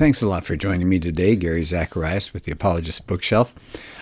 Thanks a lot for joining me today, Gary Zacharias with the Apologist Bookshelf.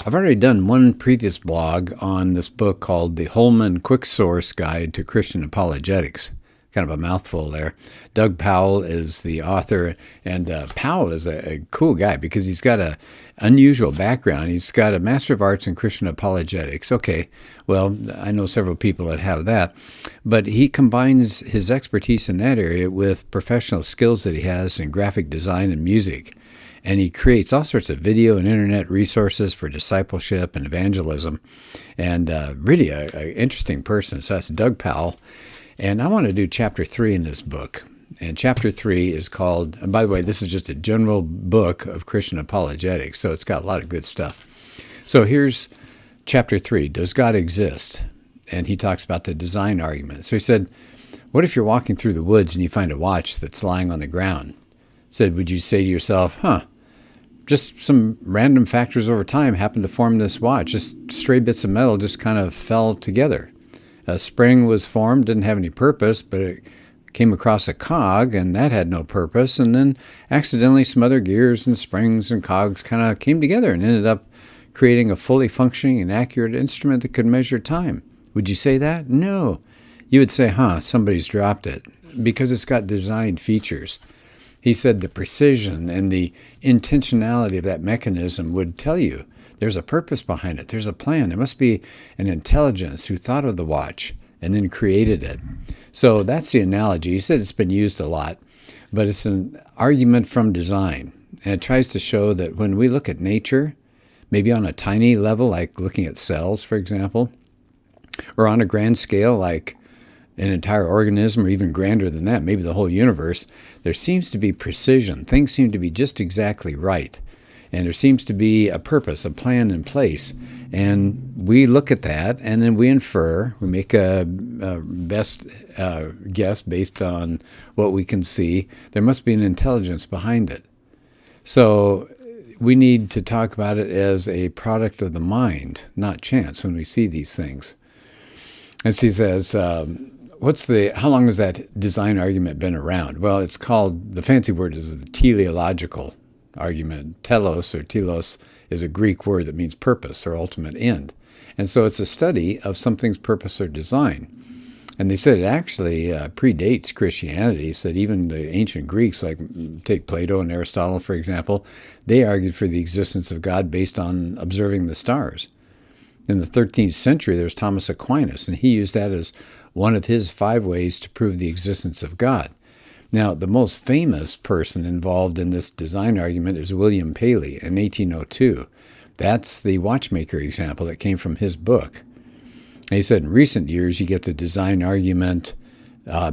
I've already done one previous blog on this book called The Holman Quick Source Guide to Christian Apologetics. Kind of a mouthful there. Doug Powell is the author, and Powell is a cool guy because he's got an unusual background. He's got a Master of Arts in Christian Apologetics. Okay, well, I know several people that have that, but he combines his expertise in that area with professional skills that he has in graphic design and music. And he creates all sorts of video and internet resources for discipleship and evangelism, and really an interesting person. So that's Doug Powell. And I want to do chapter 3 in this book. And chapter 3 is called, and by the way, this is just a general book of Christian apologetics, so it's got a lot of good stuff. So here's chapter 3, Does God Exist? And he talks about the design argument. So he said, what if you're walking through the woods and you find a watch that's lying on the ground? Said, would you say to yourself, just some random factors over time happened to form this watch. Just stray bits of metal just kind of fell together. A spring was formed, didn't have any purpose, but it came across a cog, and that had no purpose. And then accidentally some other gears and springs and cogs kind of came together and ended up creating a fully functioning and accurate instrument that could measure time. Would you say that? No. You would say, somebody's dropped it, because it's got design features. He said the precision and the intentionality of that mechanism would tell you there's a purpose behind it. There's a plan. There must be an intelligence who thought of the watch and then created it. So that's the analogy. He said it's been used a lot, but it's an argument from design. And it tries to show that when we look at nature, maybe on a tiny level, like looking at cells, for example, or on a grand scale, like an entire organism, or even grander than that, maybe the whole universe, there seems to be precision. Things seem to be just exactly right. And there seems to be a purpose, a plan in place. And we look at that, and then we infer, we make a best guess based on what we can see. There must be an intelligence behind it. So we need to talk about it as a product of the mind, not chance, when we see these things. And he says, how long has that design argument been around? Well, it's called, the fancy word is the teleological argument. Telos is a Greek word that means purpose or ultimate end. And so it's a study of something's purpose or design. And they said it actually predates Christianity. So that even the ancient Greeks, like take Plato and Aristotle, for example, they argued for the existence of God based on observing the stars. In the 13th century, there's Thomas Aquinas, and he used that as one of his 5 ways to prove the existence of God. Now, the most famous person involved in this design argument is William Paley in 1802. That's the watchmaker example that came from his book. And he said in recent years you get the design argument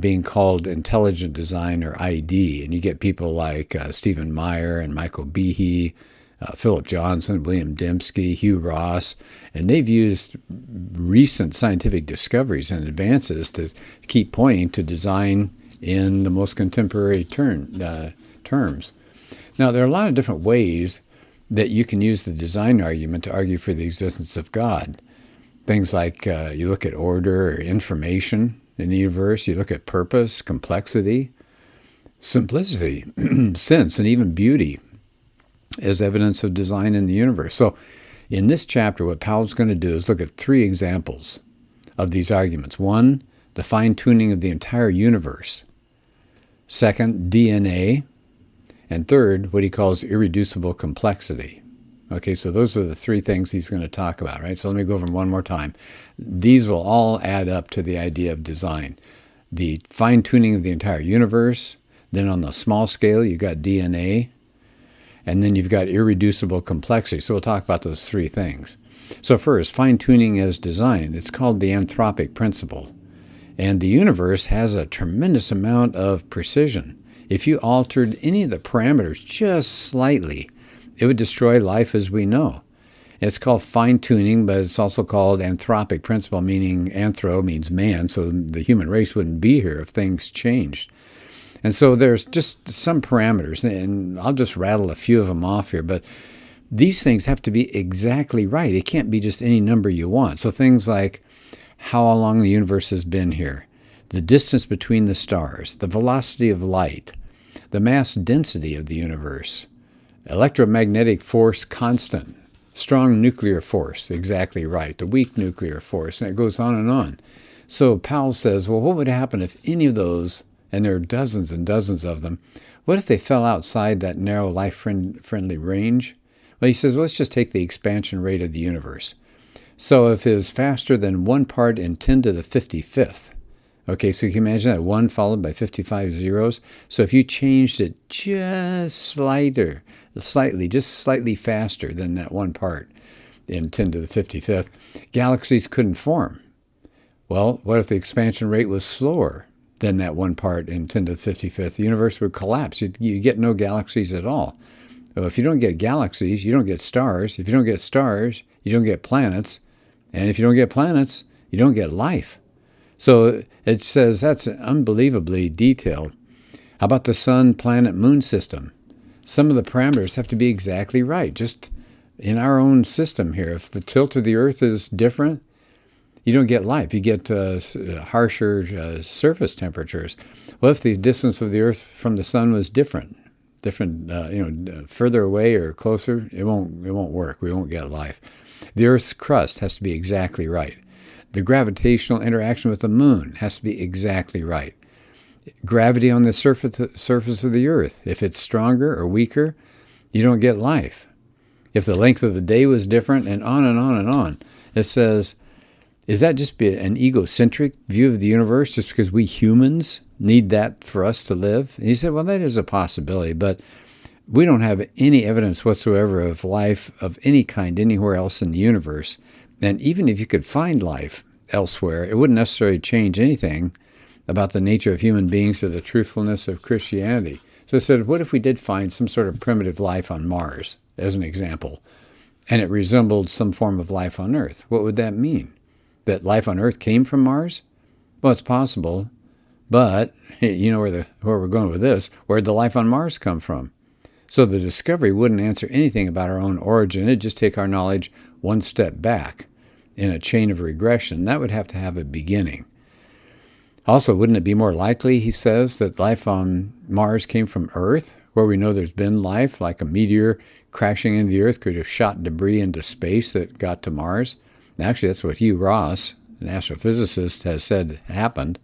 being called intelligent design or ID, and you get people like Stephen Meyer and Michael Behe, Philip Johnson, William Dembski, Hugh Ross, and they've used recent scientific discoveries and advances to keep pointing to design in the most contemporary terms. Now, there are a lot of different ways that you can use the design argument to argue for the existence of God. Things like you look at order or information in the universe, you look at purpose, complexity, simplicity, sense, and even beauty as evidence of design in the universe. So in this chapter, what Powell's going to do is look at 3 examples of these arguments. 1, the fine-tuning of the entire universe. 2nd, DNA. And 3rd, what he calls irreducible complexity. Okay, so those are the 3 things he's going to talk about, right? So let me go over them one more time. These will all add up to the idea of design. The fine-tuning of the entire universe. Then on the small scale, you've got DNA. And then you've got irreducible complexity. So we'll talk about those 3 things. So first, fine-tuning as design. It's called the anthropic principle. And the universe has a tremendous amount of precision. If you altered any of the parameters just slightly, it would destroy life as we know. It's called fine-tuning, but it's also called anthropic principle, meaning anthro means man, so the human race wouldn't be here if things changed. And so there's just some parameters, and I'll just rattle a few of them off here, but these things have to be exactly right. It can't be just any number you want. So things like how long the universe has been here, the distance between the stars, the velocity of light, the mass density of the universe, electromagnetic force constant, strong nuclear force, exactly right, the weak nuclear force, and it goes on and on. So Powell says, well, what would happen if any of those, and there are dozens and dozens of them, what if they fell outside that narrow life-friendly range? Well, he says, well, let's just take the expansion rate of the universe. So if it is faster than 1 part in 10 to the 55th, okay, so you can imagine that 1 followed by 55 zeros. So if you changed it just slightly faster than that 1 part in 10 to the 55th, galaxies couldn't form. Well, what if the expansion rate was slower than that 1 part in 10 to the 55th? The universe would collapse. You get no galaxies at all. Well, if you don't get galaxies, you don't get stars. If you don't get stars, you don't get planets. And if you don't get planets, you don't get life. So it says that's unbelievably detailed. How about the sun, planet, moon system? Some of the parameters have to be exactly right. Just in our own system here, if the tilt of the Earth is different, you don't get life. You get harsher surface temperatures. Well, if the distance of the Earth from the sun was different, further away or closer, it won't work. We won't get life. The Earth's crust has to be exactly right. The gravitational interaction with the moon has to be exactly right. Gravity on the surface of the Earth, if it's stronger or weaker, you don't get life. If the length of the day was different, and on and on and on. It says, is that just an egocentric view of the universe just because we humans need that for us to live? And he said, well, that is a possibility, but we don't have any evidence whatsoever of life of any kind anywhere else in the universe. And even if you could find life elsewhere, it wouldn't necessarily change anything about the nature of human beings or the truthfulness of Christianity. So I said, what if we did find some sort of primitive life on Mars, as an example, and it resembled some form of life on Earth? What would that mean? That life on Earth came from Mars? Well, it's possible, but you know where we're going with this. Where'd the life on Mars come from? So the discovery wouldn't answer anything about our own origin. It'd just take our knowledge one step back in a chain of regression. That would have to have a beginning. Also, wouldn't it be more likely, he says, that life on Mars came from Earth, where we know there's been life, like a meteor crashing into the Earth could have shot debris into space that got to Mars? Actually, that's what Hugh Ross, an astrophysicist, has said happened.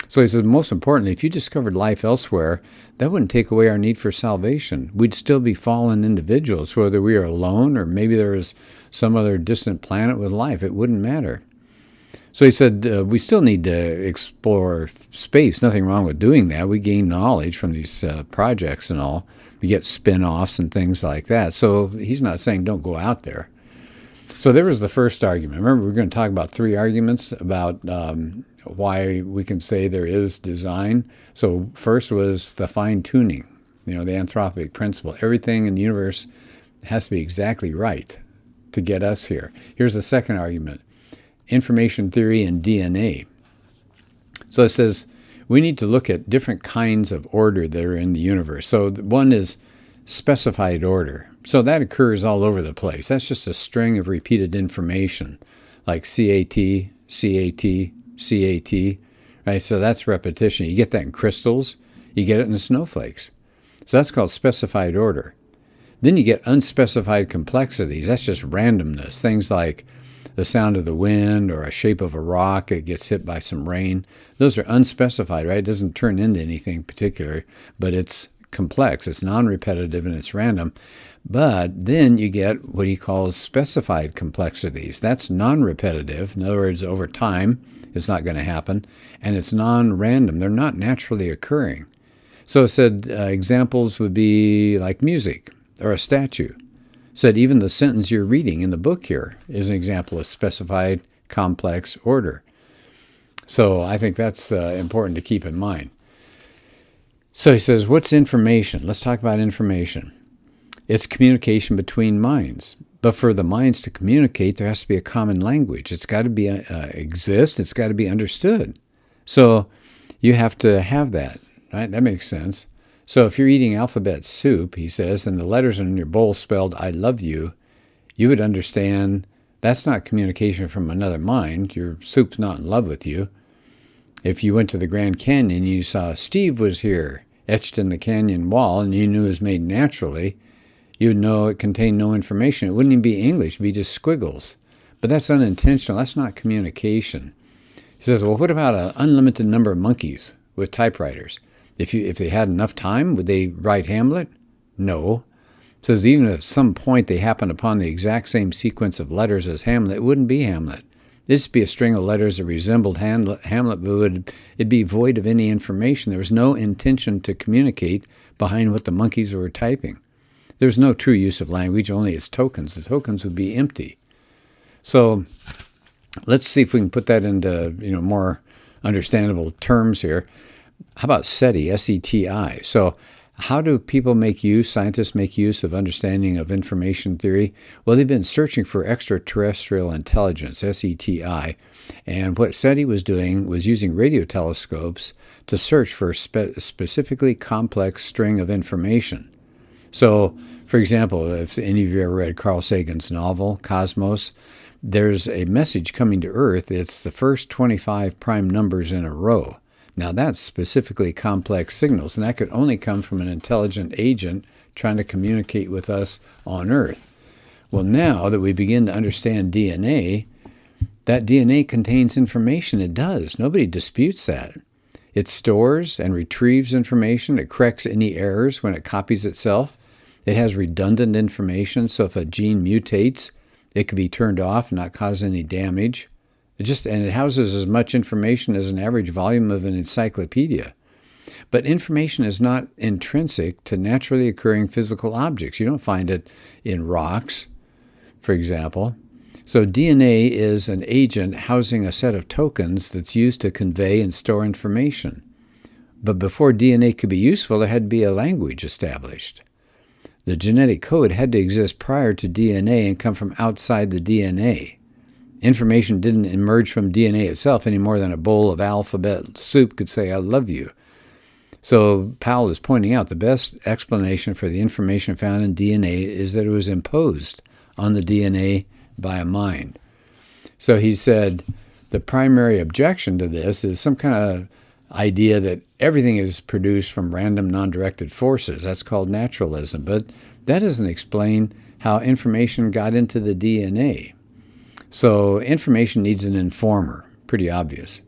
So he says, most importantly, if you discovered life elsewhere, that wouldn't take away our need for salvation. We'd still be fallen individuals, whether we are alone or maybe there is some other distant planet with life. It wouldn't matter. So he said, we still need to explore space. Nothing wrong with doing that. We gain knowledge from these projects and all. We get spin-offs and things like that. So he's not saying don't go out there. So there was the first argument. Remember, we're going to talk about 3 arguments about why we can say there is design. So first was the fine-tuning, the anthropic principle. Everything in the universe has to be exactly right to get us here. Here's the second argument, information theory and DNA. So it says we need to look at different kinds of order that are in the universe. So one is specified order. So that occurs all over the place. That's just a string of repeated information, like CAT, CAT, CAT, right? So that's repetition. You get that in crystals. You get it in the snowflakes. So that's called specified order. Then you get unspecified complexities. That's just randomness. Things like the sound of the wind or a shape of a rock that gets hit by some rain. Those are unspecified, right? It doesn't turn into anything particular, but it's complex. It's non-repetitive and it's random. But then you get what he calls specified complexities. That's non-repetitive. In other words, over time, it's not going to happen. And it's non-random. They're not naturally occurring. So it said examples would be like music or a statue. Said even the sentence you're reading in the book here is an example of specified complex order. So I think that's important to keep in mind. So he says, what's information? Let's talk about information. It's communication between minds. But for the minds to communicate, there has to be a common language. It's got to be exist. It's got to be understood. So you have to have that, right? That makes sense. So if you're eating alphabet soup, he says, and the letters in your bowl spelled I love you, you would understand that's not communication from another mind. Your soup's not in love with you. If you went to the Grand Canyon and you saw Steve was here etched in the canyon wall and you knew it was made naturally, you would know it contained no information. It wouldn't even be English. It would be just squiggles. But that's unintentional. That's not communication. He says, well, what about an unlimited number of monkeys with typewriters? If they had enough time, would they write Hamlet? No. He says even if at some point they happened upon the exact same sequence of letters as Hamlet, it wouldn't be Hamlet. It'd just be a string of letters that resembled Hamlet, but it'd be void of any information. There was no intention to communicate behind what the monkeys were typing. There's no true use of language, only its tokens. The tokens would be empty. So let's see if we can put that into more understandable terms here. How about SETI, S-E-T-I? So how do scientists make use of understanding of information theory? Well, they've been searching for extraterrestrial intelligence, S-E-T-I. And what SETI was doing was using radio telescopes to search for a specifically complex string of information. So, for example, if any of you ever read Carl Sagan's novel, Cosmos, there's a message coming to Earth. It's the first 25 prime numbers in a row. Now, that's specifically complex signals, and that could only come from an intelligent agent trying to communicate with us on Earth. Well, now that we begin to understand DNA, that DNA contains information. It does. Nobody disputes that. It stores and retrieves information. It corrects any errors when it copies itself. It has redundant information, so if a gene mutates, it can be turned off and not cause any damage. And it houses as much information as an average volume of an encyclopedia. But information is not intrinsic to naturally occurring physical objects. You don't find it in rocks, for example. So DNA is an agent housing a set of tokens that's used to convey and store information. But before DNA could be useful, there had to be a language established. The genetic code had to exist prior to DNA and come from outside the DNA. Information didn't emerge from DNA itself any more than a bowl of alphabet soup could say, I love you. So Powell is pointing out the best explanation for the information found in DNA is that it was imposed on the DNA by a mind. So he said the primary objection to this is some kind of idea that everything is produced from random non-directed forces. That's called naturalism. But that doesn't explain how information got into the DNA. So information needs an informer, pretty obvious.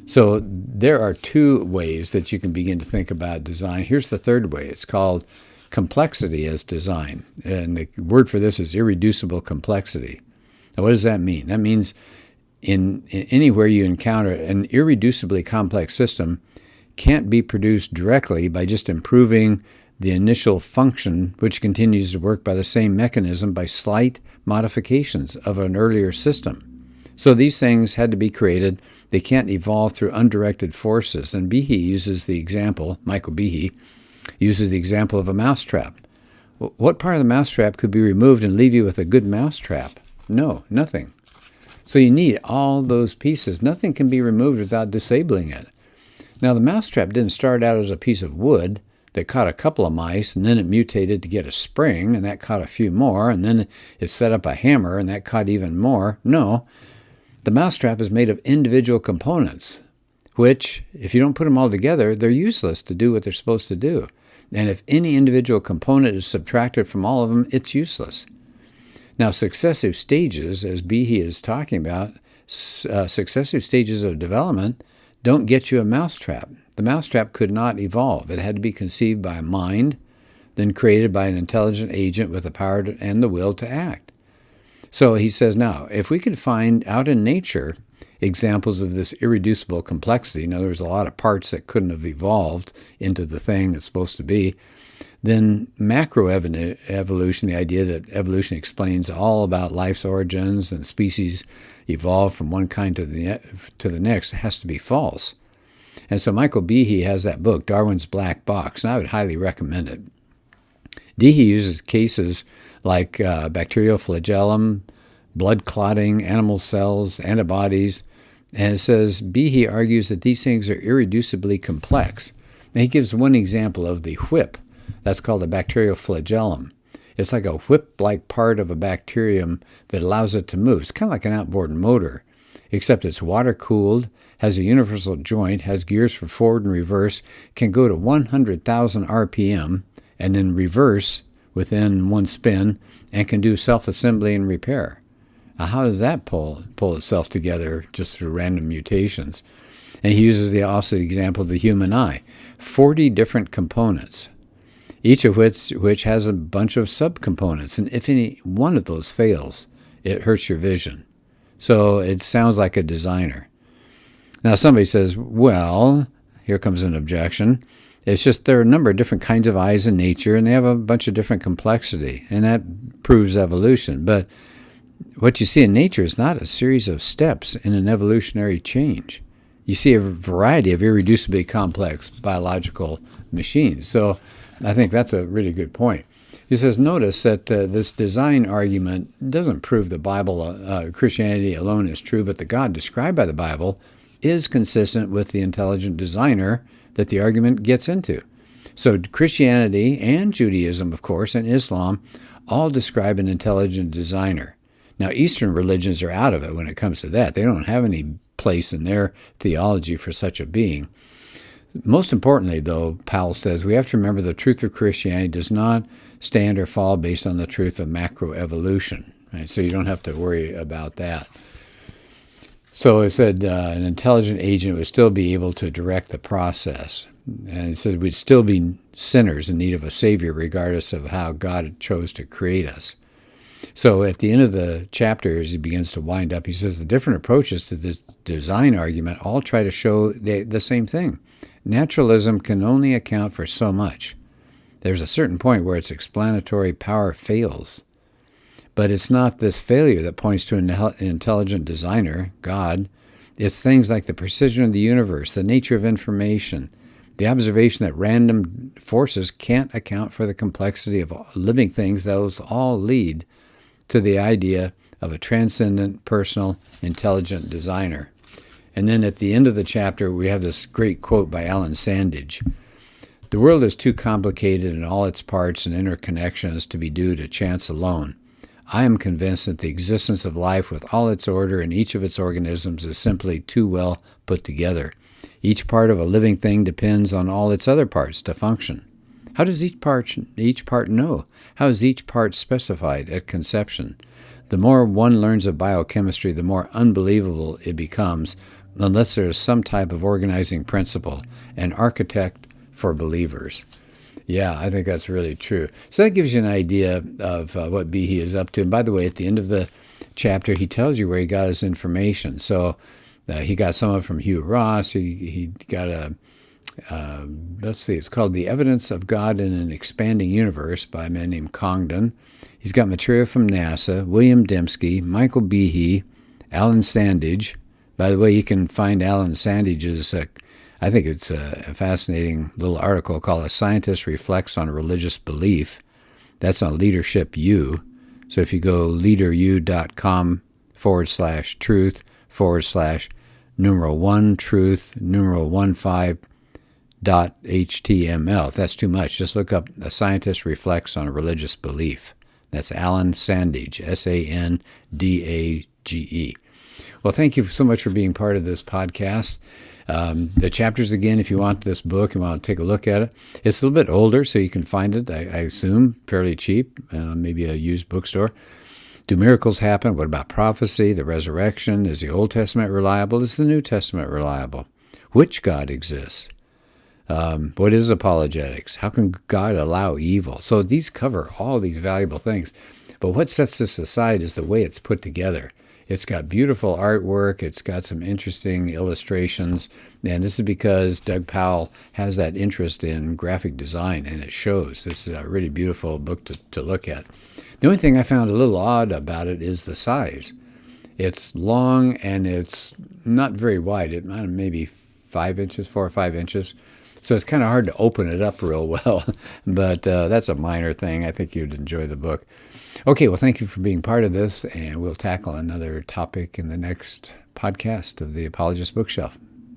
So there are two ways that you can begin to think about design. Here's the third way. It's called complexity as design. And the word for this is irreducible complexity. Now, what does that mean? That means in anywhere you encounter an irreducibly complex system can't be produced directly by just improving the initial function, which continues to work by the same mechanism by slight modifications of an earlier system. So these things had to be created. They can't evolve through undirected forces. And Behe uses the example, Michael Behe, uses the example of a mousetrap. What part of the mousetrap could be removed and leave you with a good mousetrap? No, nothing. So you need all those pieces. Nothing can be removed without disabling it. Now, the mousetrap didn't start out as a piece of wood that caught a couple of mice, and then it mutated to get a spring, and that caught a few more, and then it set up a hammer, and that caught even more. No, the mousetrap is made of individual components, which, if you don't put them all together, they're useless to do what they're supposed to do. And if any individual component is subtracted from all of them, it's useless. Now, successive stages, as Behe is talking about, successive stages of development don't get you a mousetrap. The mousetrap could not evolve. It had to be conceived by a mind, then created by an intelligent agent with the power and the will to act. So he says, now, if we could find out in nature examples of this irreducible complexity, in other words, a lot of parts that couldn't have evolved into the thing it's supposed to be, then macroevolution, the idea that evolution explains all about life's origins and species evolve from one kind to the next, has to be false. And so Michael Behe has that book, Darwin's Black Box, and I would highly recommend it. Behe uses cases like bacterial flagellum, blood clotting, animal cells, antibodies, and it says Behe argues that these things are irreducibly complex. And he gives one example of the whip. That's called a bacterial flagellum. It's like a whip-like part of a bacterium that allows it to move. It's kind of like an outboard motor, except it's water-cooled, has a universal joint, has gears for forward and reverse, can go to 100,000 RPM and then reverse within one spin, and can do self-assembly and repair. Now, how does that pull itself together just through random mutations? And he uses also the example of the human eye. 40 different components, each of which has a bunch of subcomponents. And if any one of those fails, it hurts your vision. So it sounds like a designer. Now somebody says, well, here comes an objection. It's just there are a number of different kinds of eyes in nature, and they have a bunch of different complexity, and that proves evolution. But what you see in nature is not a series of steps in an evolutionary change. You see a variety of irreducibly complex biological machines. So I think that's a really good point. He says, notice that this design argument doesn't prove the Bible, Christianity alone is true, but the God described by the Bible is consistent with the intelligent designer that the argument gets into. So Christianity and Judaism, of course, and Islam all describe an intelligent designer. Now, Eastern religions are out of it when it comes to that. They don't have any place in their theology for such a being. Most importantly, though, Powell says, we have to remember the truth of Christianity does not stand or fall based on the truth of macroevolution. Right? So you don't have to worry about that. So it said an intelligent agent would still be able to direct the process. And it said we'd still be sinners in need of a Savior regardless of how God chose to create us. So at the end of the chapter, as he begins to wind up, he says the different approaches to the design argument all try to show the same thing. Naturalism can only account for so much. There's a certain point where its explanatory power fails. But it's not this failure that points to an intelligent designer, God. It's things like the precision of the universe, the nature of information, the observation that random forces can't account for the complexity of living things. Those all lead to the idea of a transcendent, personal, intelligent designer. And then at the end of the chapter, we have this great quote by Alan Sandage. The world is too complicated in all its parts and interconnections to be due to chance alone. I am convinced that the existence of life with all its order in each of its organisms is simply too well put together. Each part of a living thing depends on all its other parts to function. How does each part know? How is each part specified at conception? The more one learns of biochemistry, the more unbelievable it becomes, unless there is some type of organizing principle, an architect for believers. Yeah, I think that's really true. So that gives you an idea of what Behe is up to. And by the way, at the end of the chapter, he tells you where he got his information. So he got some of it from Hugh Ross. He got let's see, it's called The Evidence of God in an Expanding Universe by a man named Congdon. He's got material from NASA, William Dembski, Michael Behe, Alan Sandage. By the way, you can find Alan Sandage's I think it's a fascinating little article called A Scientist Reflects on Religious Belief. That's on Leadership U. So if you go leaderu.com/truth/1 truth 15.html. If that's too much, just look up A Scientist Reflects on Religious Belief. That's Alan Sandage, Sandage. Well, thank you so much for being part of this podcast. The chapters, again, if you want this book and want to take a look at it, it's a little bit older, so you can find it, I assume, fairly cheap, maybe a used bookstore. Do miracles happen? What about prophecy, the resurrection? Is the Old Testament reliable? Is the New Testament reliable? Which God exists? What is apologetics? How can God allow evil? So these cover all these valuable things. But what sets this aside is the way it's put together. It's got beautiful artwork. It's got some interesting illustrations. And this is because Doug Powell has that interest in graphic design, and it shows. This is a really beautiful book to look at. The only thing I found a little odd about it is the size. It's long, and it's not very wide. It might maybe 4 or 5 inches. So it's kind of hard to open it up real well. But that's a minor thing. I think you'd enjoy the book. Okay, well, thank you for being part of this, and we'll tackle another topic in the next podcast of the Apologist Bookshelf.